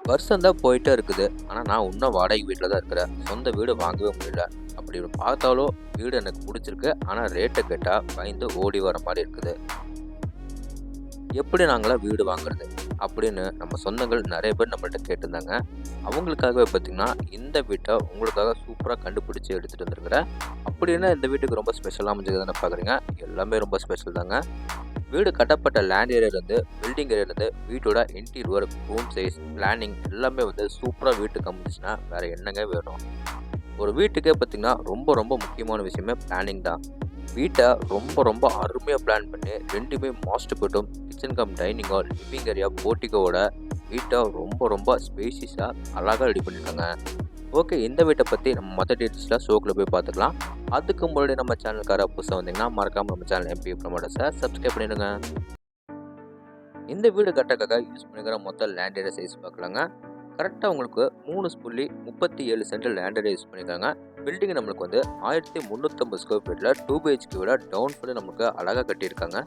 வருஷம் தான் போயிட்டே இருக்குது. ஆனால் நான் இன்னும் வாடகை வீட்டில் தான் இருக்கிறேன். சொந்த வீடு வாங்கவே முடியல. அப்படி பார்த்தாலும் வீடு எனக்கு பிடிச்சிருக்கு. ஆனால் ரேட்டை கேட்டால் பயந்து ஓடி வர மாதிரி இருக்குது. எப்படி நாங்களாம் வீடு வாங்குறது அப்படின்னு நம்ம சொந்தங்கள் நிறைய பேர் நம்மள்ட்ட கேட்டிருந்தாங்க. அவங்களுக்காகவே பார்த்தீங்கன்னா இந்த வீட்டை உங்களுக்காக சூப்பராக கண்டுபிடிச்சி எடுத்துகிட்டு வந்துருக்குறேன். அப்படின்னா இந்த வீட்டுக்கு ரொம்ப ஸ்பெஷலாக அமைஞ்சதுன்னு பார்க்குறீங்க. எல்லாமே ரொம்ப ஸ்பெஷல் தாங்க. வீடு கட்டப்பட்ட லேண்ட் ஏரியாலேருந்து பில்டிங் ஏரியாலேருந்து வீட்டோட இன்டீரியர் ரூம் சைஸ் பிளானிங் எல்லாமே சூப்பராக வீட்டுக்கு அமைஞ்சிச்சுன்னா வேறு என்னங்க வேணும். ஒரு வீட்டுக்கே பார்த்திங்கன்னா ரொம்ப ரொம்ப முக்கியமான விஷயமே பிளானிங் தான். வீட்டை ரொம்ப ரொம்ப அருமையாக பிளான் பண்ணி ரெண்டுமே master bedroom kitchen cum dining hall living area போர்ட்டிகோட வீட்டை ரொம்ப ரொம்ப ஸ்பேசியஸாக அழகாக ரெடி பண்ணியிருக்காங்க. ஓகே, இந்த வீட்டை பற்றி நம்ம மற்ற டீட்டெயில்ஸில் ஷோக்கில் போய் பார்த்துக்கலாம். அதுக்கு முன்னாடி நம்ம சேனலுக்கார புதுசாக வந்தீங்கன்னா மறக்காமல் நம்ம சேனல் MP ப்ரமோட்டர்ஸை சப்ஸ்கிரைப் பண்ணிடுங்க. இந்த வீடு கட்டக்காக யூஸ் பண்ணிக்கிற மொத்த லேண்ட் ஏரியா சைஸ் பார்க்கலாங்க. கரெக்டாக உங்களுக்கு 3.37 சென்ட் லேண்ட் ஏரியா யூஸ் பண்ணியிருக்காங்க. பில்டிங் நம்மளுக்கு 1350 ஸ்கொயர் ஃபீட்டில் 2 BHK விட டவுன் ஃபுல்லு நமக்கு அழகாக கட்டியிருக்காங்க.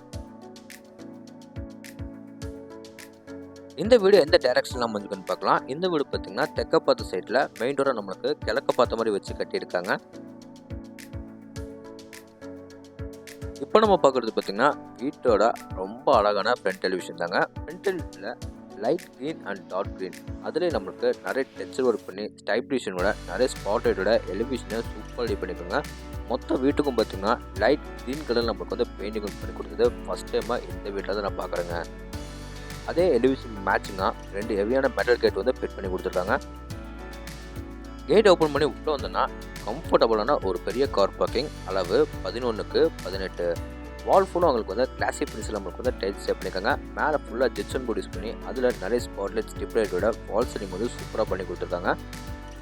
இந்த வீடு எந்த டைரக்ஷனில் அமைஞ்சுக்குன்னு பார்க்கலாம். இந்த வீடு பார்த்தீங்கன்னா தெற்க பார்த்த சைடில் மெயின் டோரை நம்மளுக்கு கிழக்க பார்த்த மாதிரி வச்சு கட்டியிருக்காங்க. இப்போ நம்ம பார்க்குறது பார்த்தீங்கன்னா வீட்டோட ரொம்ப அழகான ஃப்ரண்ட் டெலிவிஷன் தாங்க. ஃப்ரண்ட் டெலிவிஷனில் light green and dark green அதிலே நம்மளுக்கு நிறைய டெக்ஸ்சர் ஒர்க் பண்ணி ஸ்டைப்ரேஷனோட நிறைய ஸ்பாட்லைட்டோட எலிவேஷனை சூப்பராக ரெடி பண்ணிக்கோங்க. மொத்த வீட்டுக்கும் பார்த்தீங்கன்னா லைட் க்ரீன் கலர் நம்மளுக்கு பெயிண்டிங் ஒர்க் பண்ணி கொடுத்தது ஃபஸ்ட் டைமாக இந்த வீட்டில் தான் நான் பார்க்குறேங்க. அதே எலிவேஷன் மேட்சிங்காக 2 ஹெவியான மெட்டல் கேட் ஃபிட் பண்ணி கொடுத்துருக்காங்க. கேட் ஓப்பன் பண்ணி உள்ளே வந்தோன்னா கம்ஃபர்டபுளான ஒரு பெரிய கார் பார்க்கிங். அளவு 11x18. வால் ஃபுல்லாக உங்களுக்கு கிளாசிக் பிரின்ஸில் நம்மளுக்கு டைல்ஸ் ஸ்டெப் பண்ணியிருக்காங்க. மேலே ஃபுல்லாக ஜிப்சன் போர்ட் யூஸ் பண்ணி அதில் நிறைய ஸ்பாட்லைட் ஸ்டிப்லைட்டோட வால் செட்டிங் சூப்பராக பண்ணி கொடுத்துருக்காங்க.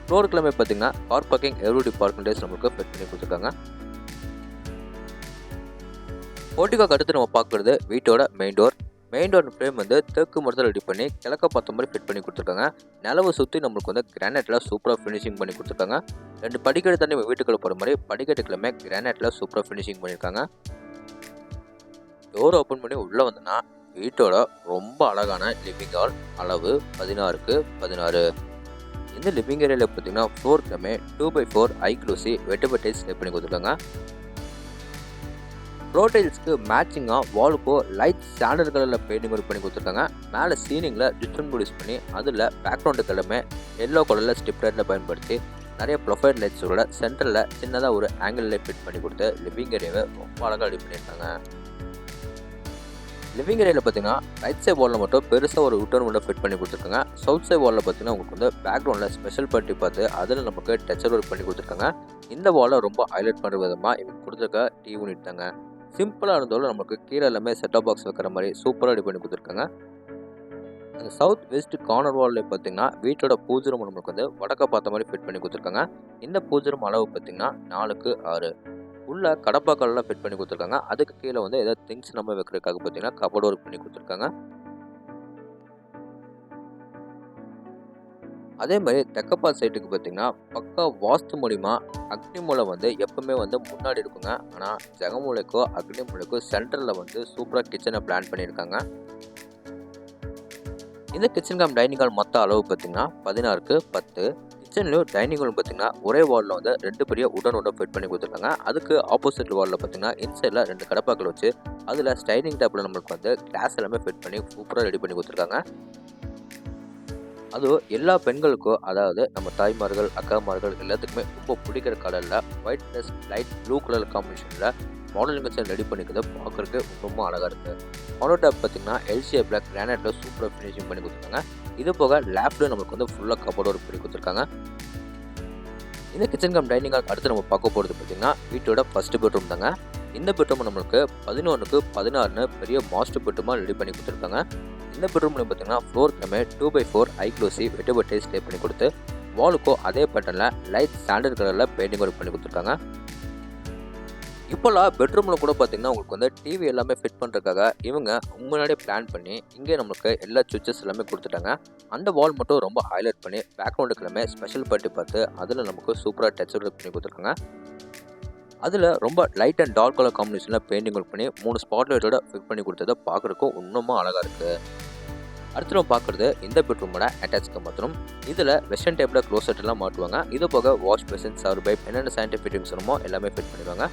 ஃப்ளோருக்குலாமே பார்த்தீங்கன்னா கார் பார்க்கிங் எவ்ரிடி பார்க்கிங் நம்மளுக்கு ஃபிட் பண்ணி கொடுத்துருக்காங்க. போர்ட்டிகோக்கு அடுத்து நம்ம பார்க்குறது வீட்டோட main door. Main door frame தெற்கு மரத்தில் ரெடி பண்ணி கிழக்க பார்த்த மாதிரி ஃபிட் பண்ணி கொடுத்துருக்காங்க. நிலவை சுற்றி நம்மளுக்கு கிரானைட்டில் சூப்பராக ஃபினிஷிங் பண்ணி கொடுத்துருக்காங்க. 2 படிக்கட்டு தண்ணி வீட்டுக்குள்ள போகிற மாதிரி படிக்கட்டுக்குள்ளமே கிரானைட்டில் சூப்பராக ஃபினிஷிங் பண்ணியிருக்காங்க. டோர் ஓப்பன் பண்ணி உள்ளே வந்தோன்னா வீட்டோட ரொம்ப அழகான லிவிங் ஹால். அளவு 16x16. இந்த லிவிங் ஏரியாவில் பார்த்தீங்கன்னா ஃப்ளோருக்குமே 2x4 ஐக்ளூசி வெட்டுப டைல்ஸ் ஸ்டெப் பண்ணி கொடுத்துருக்காங்க. ஃப்ளோர் டைல்ஸ்க்கு மேட்சிங்காக வாலுக்கோ லைட் ஸ்டாண்டர்ட் கலரில் பெயிண்டிங் ஒர்க் பண்ணி கொடுத்துருக்காங்க. மேலே சீலிங்கில் டிஸ்டன் போர்ட் யூஸ் பண்ணி அதில் பேக்ரவுண்டுக்கு எல்லாமே எல்லோ கலரில் ஸ்டிப் லைட்டில் பயன்படுத்தி நிறைய ப்ரொஃபைல் லைட்ஸோட சென்டரில் சின்னதாக ஒரு ஆங்கிள் லைட் ஃபிட் பண்ணி கொடுத்து லிவிங் ஏரியாவை ரொம்ப அழகாக ரெடி பண்ணியிருக்காங்க. லிவிங் ஏரியாவில் பார்த்தீங்கன்னா ரைட் சைட் வாலில் மட்டும் பெருசாக ஒரு உட்டன் விண்டோ ஃபிட் பண்ணி கொடுத்துருக்காங்க. சவுத் சைட் வாலில் பார்த்தீங்கன்னா உங்களுக்கு பேக்ரவுண்டில் ஸ்பெஷல் பட்டி பார்த்து அதில் நமக்கு டச்சர் ஒர்க் பண்ணி கொடுத்துருக்காங்க. இந்த வாலை ரொம்ப ஹைலைட் பண்ணுற விதமாக இவங்க கொடுத்துருக்க டிவி யூனிட் தாங்க. சிம்பிளாக இருந்தாலும் நமக்கு கீழே எல்லாமே செட்டப் பாக்ஸ் வைக்கிற மாதிரி சூப்பராக ரெடி பண்ணி கொடுத்துருக்காங்க. அந்த சவுத் வெஸ்ட் கார்னர் வாலில் பார்த்தீங்கன்னா வீட்டோட பூஜை ரூம் நம்மளுக்கு வடக்க பார்த்த மாதிரி ஃபிட் பண்ணி கொடுத்துருக்காங்க. இந்த பூஜை ரூம் அளவு பார்த்தீங்கன்னா 4x6. உள்ள கடப்பா கல்லாம் ஃபிட் பண்ணி கொடுத்துருக்காங்க. அதுக்கு கீழே ஏதாவது திங்ஸ் நம்ம வைக்கிறதுக்காக பார்த்தீங்கன்னா கபோர்ட் ஒர்க் பண்ணி கொடுத்துருக்காங்க. அதே மாதிரி தெக்கப்பா சைட்டுக்கு பார்த்தீங்கன்னா பக்கா வாஸ்து மூலிமா அக்னி மூலை எப்பவுமே முன்னாடி இருக்குங்க. ஆனால் ஜெகமூலைக்கோ அக்னி மூலைக்கோ சென்டரில் சூப்பராக கிச்சனை பிளான் பண்ணியிருக்காங்க. இந்த கிச்சன் கம் டைனிங் ஹால் மொத்த அளவு பார்த்தீங்கன்னா 16x10. கிச்சன்லையும் டைனிங் ஹால் பார்த்தீங்கன்னா ஒரே வாலில் 2 பெரிய உடன் ஃபிட் பண்ணி கொடுத்துருக்காங்க. அதுக்கு ஆப்போசிட் வாலில் பார்த்தீங்கன்னா இன்சைடில் 2 கடப்பாக்கள் வச்சு அதில் ஸ்டைனிங் டேப்பில் நம்மளுக்கு கிளாஸ் எல்லாமே ஃபிட் பண்ணி சூப்பராக ரெடி பண்ணி கொடுத்துருக்காங்க. அதுவும் எல்லா பெண்களுக்கும், அதாவது நம்ம தாய்மார்கள் அக்காமார்கள் எல்லாத்துக்குமே ரொம்ப பிடிக்கிற கலரில் white plus light blue colour காம்பினேஷனில் மாடலிங் கிச்சன் ரெடி பண்ணிக்கிறது பார்க்குறதுக்கு ரொம்ப அழகாக இருக்குது. மாடல் டேப் பார்த்தீங்கன்னா எல்சிஏ பிளாக் கிரானைட்டில் சூப்பராக ஃபினிஷிங் பண்ணி கொடுத்துருக்காங்க. இது போக லேப்ல நம்மளுக்கு ஃபுல்லாக கபோர்ட் ஒர்க் பண்ணி கொடுத்துருக்காங்க. இந்த கிச்சன் கம் டைனிங் ஹால் அடுத்து நம்ம பார்க்க போகிறது பார்த்தீங்கன்னா வீட்டோட ஃபர்ஸ்ட் பெட்ரூம் தாங்க. இந்த பெட்ரூம் நம்மளுக்கு 11x16 பெரிய மாஸ்டர் பெட்ரூமாக ரெடி பண்ணி கொடுத்துருக்காங்க. இந்த பெட்ரூம்ல பார்த்தீங்கன்னா ஃப்ளோருக்குமே 2x4 ஐக்ளூசி வெட்டுப டைல்ஸ் ஸ்டே பண்ணி கொடுத்து வாலுக்கோ அதே பேட்டர்னில் லைட் ஸ்டாண்டர்ட் கலரில் பெயிண்டிங் ஒர்க் பண்ணி கொடுத்துருக்காங்க. இப்போல்லாம் பெட்ரூமில் கூட பார்த்தீங்கன்னா உங்களுக்கு டிவி எல்லாமே ஃபிட் பண்ணுறதுக்காக இவங்க முன்னாடியே பிளான் பண்ணி இங்கே நம்மளுக்கு எல்லா சுவிச்சஸ் எல்லாமே கொடுத்துட்டாங்க. அந்த வால் மட்டும் ரொம்ப ஹைலைட் பண்ணி பேக்ரவுண்டுக்கு எல்லாமே ஸ்பெஷல் பட்டி பார்த்து அதில் நமக்கு சூப்பராக டச் ஒர்க் பண்ணி கொடுத்துருக்காங்க. அதில் ரொம்ப லைட் அண்ட் டார்க் கலர் காம்பினேஷனில் பெயிண்டிங் ஒர்க் பண்ணி 3 ஸ்பாட் லைட்டோட ஃபிட் பண்ணி கொடுத்ததை பார்க்குறதுக்கும் இன்னமும் அழகாக இருக்குது. அடுத்து நம்ம பார்க்குறது இந்த பெட்ரூமோட அட்டாச் பாத்ரூம். இதில் வெஸ்டர்ன் டைப்பில் க்ளோசெட் எல்லாம் மாட்டுவாங்க. இது போக வாஷ் பேசின், ஷவர் பைப் என்னென்ன சானிட்டரி ஃபிட்டிங்ஸ் வேணுமோ எல்லாமே ஃபிட் பண்ணிடுவாங்க.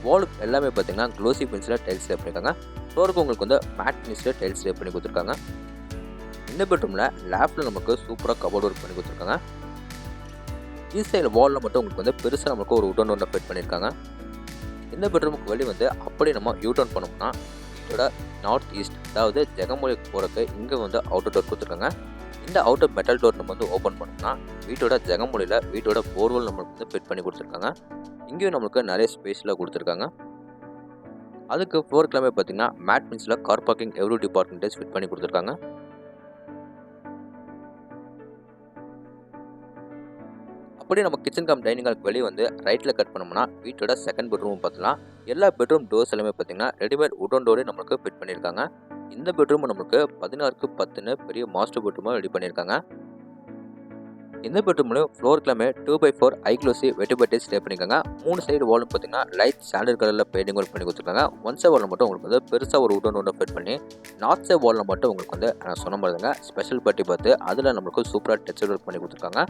வால் எல்லாமே பார்த்தீங்கன்னா க்ளோசி பென்சில் டைல்ஸ் லே பண்ணியிருக்காங்க. ஃப்ளோருக்கு உங்களுக்கு வந்து மேட் ஃபினிஷில் டைல்ஸ் லே பண்ணி கொடுத்துருக்காங்க. இந்த பெட்ரூமில் லேஃப்டில் நமக்கு சூப்பராக கபோர்ட் ஒர்க் பண்ணி கொடுத்துருக்காங்க. ஈஸ்ட் சைடில் வாலில் மட்டும் உங்களுக்கு வந்து பெருசாக நமக்கு ஒரு உடன் ஒன்றை ஃபிட் பண்ணியிருக்காங்க. இந்த பெட்ரூமுக்கு வெளியே வந்து அப்படி நம்ம யூடர்ன் பண்ணோம்னா வீட்டோட நார்த் ஈஸ்ட், அதாவது ஜெகமொழிக்கு போகிறக்கு இங்கே வந்து அவுட்டர் டோர் கொடுத்துருக்காங்க. இந்த அவுட்டர் மெட்டல் டோர் நம்ம வந்து ஓப்பன் பண்ணோம்னா வீட்டோட ஜெகமொழியில் வீட்டோட போர்வெல் நம்மளுக்கு வந்து ஃபிட் பண்ணி கொடுத்துருக்காங்க. இங்கேயும் நம்மளுக்கு நிறைய ஸ்பேஸில் கொடுத்துருக்காங்க. அதுக்கு ஃப்ளோர் கிளம்பி பார்த்தீங்கன்னா மேட் பின்ஸில் கார் பார்க்கிங் எவ்ரி டிபார்ட்மெண்ட்டேஜ் ஃபிட் பண்ணி கொடுத்துருக்காங்க. அப்படியே நம்ம கிச்சன் கம் டைனிங் ஹாலுக்கு வெளியே வந்து ரைட்டில் கட் பண்ணோம்னா வீட்டோட செகண்ட் பெட்ரூம் பார்த்துலாம். எல்லா பெட்ரூம் டோர்ஸ் எல்லாமே பார்த்தீங்கன்னா ரெடிமேட் உடன் டோரே நம்மளுக்கு ஃபிட் பண்ணியிருக்காங்க. இந்த பெட்ரூம் நம்மளுக்கு 16க்கு 10ன்னு பெரிய மாஸ்டர் பெட்ரூமாக ரெடி பண்ணியிருக்காங்க. இந்த பெட்ரூம்லையும் ஃப்ளோர் கிளம்பி 2x4 ஐ க்ளோசி வெட்டிபேட்டேஜ் ஸ்டே பண்ணியிருக்காங்க. 3 சைடு வாலும் பார்த்தீங்கன்னா லைட் சாண்டல் கலரில் பெயிண்டிங் ஒர்க் பண்ணி கொடுத்துருக்காங்க. ஒன் சைட் வாலில் மட்டும் உங்களுக்கு வந்து பெருசாக ஒரு உடன் ஒன்று ஃபிட் பண்ணி, நார்த் சைட் வாலில் மட்டும் உங்களுக்கு வந்து நான் சொன்ன மாதிரிங்க ஸ்பெஷல் பட்டி பார்த்து அதில் நம்மளுக்கு சூப்பராக டெக்ஸ்சர் ஒர்க் பண்ணி கொடுத்துருக்காங்க.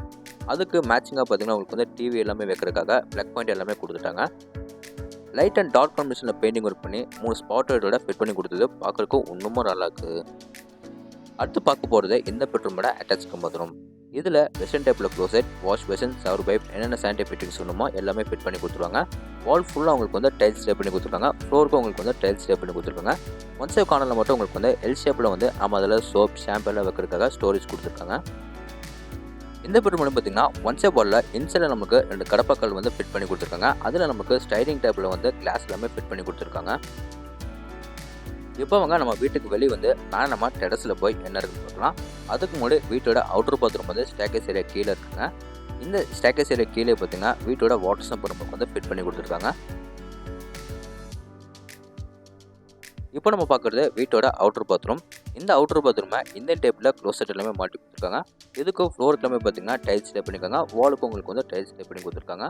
அதுக்கு மேட்சிங்காக பார்த்தீங்கன்னா உங்களுக்கு வந்து டிவி எல்லாமே வைக்கிறதுக்காக பிளக் பாயிண்ட் எல்லாமே கொடுத்துட்டாங்க. லைட் அண்ட் டார்க் காம்பினேஷனில் பெயிண்டிங் ஒர்க் பண்ணி 3 ஸ்பாட் லைட்டோட ஃபிட் பண்ணி கொடுத்தது பார்க்குறக்கு இன்னமும் நல்லா இருக்குது. அடுத்து பார்க்க போகிறது இந்த பெட்ரூமோட அட்டாச் பாத்ரூம். இதில் வெஸ்டர்ன் டைப்பில் closet, wash basin, shower pipe என்னென்ன சானிட்டரி ஃபிட்டிங்ஸ் வேணுமோ எல்லாமே ஃபிட் பண்ணி கொடுத்துருவாங்க. வால் ஃபுல்லாக உங்களுக்கு வந்து டைல்ஸ் ஸ்டே பண்ணி கொடுத்துருக்காங்க. ஃப்ளோருக்கும் உங்களுக்கு வந்து டைல்ஸ் ஸ்டே பண்ணி கொடுத்துருக்காங்க. ஒன் சைட் கார்னரில் மட்டும் உங்களுக்கு வந்து எல் ஷேப்பில் வந்து நம்ம அதில் சோப், ஷாம்பு எல்லாம் வைக்கிறதுக்காக ஸ்டோரேஜ் கொடுத்துருக்காங்க. இந்த பெட்ரூம் பார்த்தீங்கன்னா ஒன் சைட் வாலில் இன்சைடில் நமக்கு 2 கடப்பாக்கள் வந்து ஃபிட் பண்ணி கொடுத்துருக்காங்க. அதில் நமக்கு ஸ்டைலிங் டைப்பில் வந்து கிளாஸ் எல்லாமே ஃபிட் பண்ணி கொடுத்துருக்காங்க. இப்போ நம்ம வீட்டுக்கு வெளியே வந்து மேலே நம்ம டெரஸில் போய் என்ன இருக்குன்னு பார்க்கலாம். அதுக்கு முன்னாடி வீட்டோட அவுட்டர் பாத்ரூம் வந்து ஸ்டேக்கேஸ் ஏரியா கீழே இருக்குங்க. இந்த ஸ்டேக்கேஸ் ஏரியா கீழே பார்த்தீங்கன்னா வீட்டோட வாட்டர் சம்பர் நமக்கு வந்து ஃபிட் பண்ணி கொடுத்துருக்காங்க. இப்போ நம்ம பார்க்குறது வீட்டோட அவுட்டர் பாத்ரூம். இந்த அவுட்டர் பாத்ரூமை இந்த டைப்பில் க்ளோசெட் எல்லாமே மாட்டி கொடுத்துருக்காங்க. இதுக்கு ஃப்ளோர் எல்லாமே பார்த்தீங்கன்னா டைல்ஸ் ஸ்டே பண்ணியிருக்காங்க. வாலுக்கு உங்களுக்கு வந்து டைல்ஸ் ஸ்டே பண்ணி கொடுத்துருக்காங்க.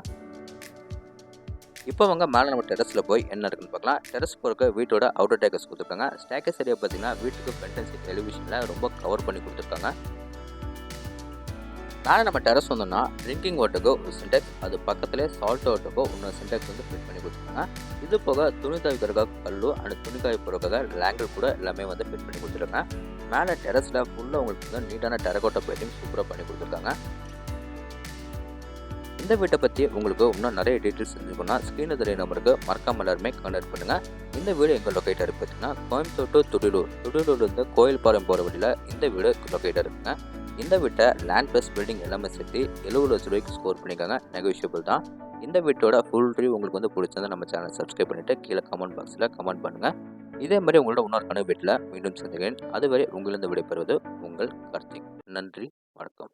இப்போ மேலே நம்ம டெரஸில் போய் என்ன இருக்குன்னு பார்க்கலாம். டெரஸ் போகிறக்கு வீட்டோட அவுட்டர் டேக்கஸ் கொடுத்துருக்காங்க. ஸ்டேக்கஸ் ஏரியா பார்த்தீங்கன்னா வீட்டுக்கு ஃபென்டன்சி டெலிவிஷனில் ரொம்ப கவர் பண்ணி கொடுத்துருக்காங்க. மேலே நம்ம டெரஸ் வந்தோம்னா ட்ரிங்கிங் வாட்டருக்கு ஒரு சின்டெக்ஸ், அது பக்கத்துலேயே சால்ட் வாட்டருக்கோ இன்னொரு சின்டெக்ஸ் வந்து ஃபிட் பண்ணி கொடுத்துருக்காங்க. இது போக துணி துவைக்கிறதுக்காக கல்லு அண்ட் துணி காய போகிறதுக்காக லேங்கர் கூட எல்லாமே வந்து ஃபிட் பண்ணி கொடுத்துருக்காங்க. மேலே டெரஸில் ஃபுல்லாக உங்களுக்கு வந்து நீட்டான டெரகோட்டா பெயிண்டிங் சூப்பராக பண்ணி கொடுத்துருக்காங்க. இந்த வீட்டை பற்றி உங்களுக்கு இன்னும் நிறைய டீட்டெயில்ஸ் தெரிஞ்சுக்கணும்னா ஸ்க்ரீனில் தெரிய நம்பருக்கு மறக்காம எல்லாருமே கான்டாக்ட் பண்ணுங்கள். இந்த வீடு எங்கள் லொக்கேட்டாக இருக்குது பார்த்தீங்கன்னா கோயம்புத்தூர் டு துடிலூர்லேருந்து கோயில்பாளையம் போகிற வழியில் இந்த வீடு லொக்கேட்டாக இருக்குங்க. இந்த வீட்டை லேண்ட் ப்ளஸ் பில்டிங் எல்லாமே சேர்த்து 70 லட்ச ரூபாய்க்கு ஸ்கோர் பண்ணியிருக்காங்க. நெகோஷியபிள் தான். இந்த வீட்டோட ஃபுல் ரிவ்யூ உங்களுக்கு வந்து பிடிச்சிருந்தா நம்ம சேனல் சப்ஸ்கிரைப் பண்ணிவிட்டு கீழே கமெண்ட் பாக்ஸில் கமெண்ட் பண்ணுங்கள். இதே மாதிரி உங்களோட இன்னொரு வீட்டில் மீண்டும் சந்திக்கிறேன். அதுவரை உங்களிருந்து விடைபெறுவது உங்கள் கார்த்திக். நன்றி, வணக்கம்.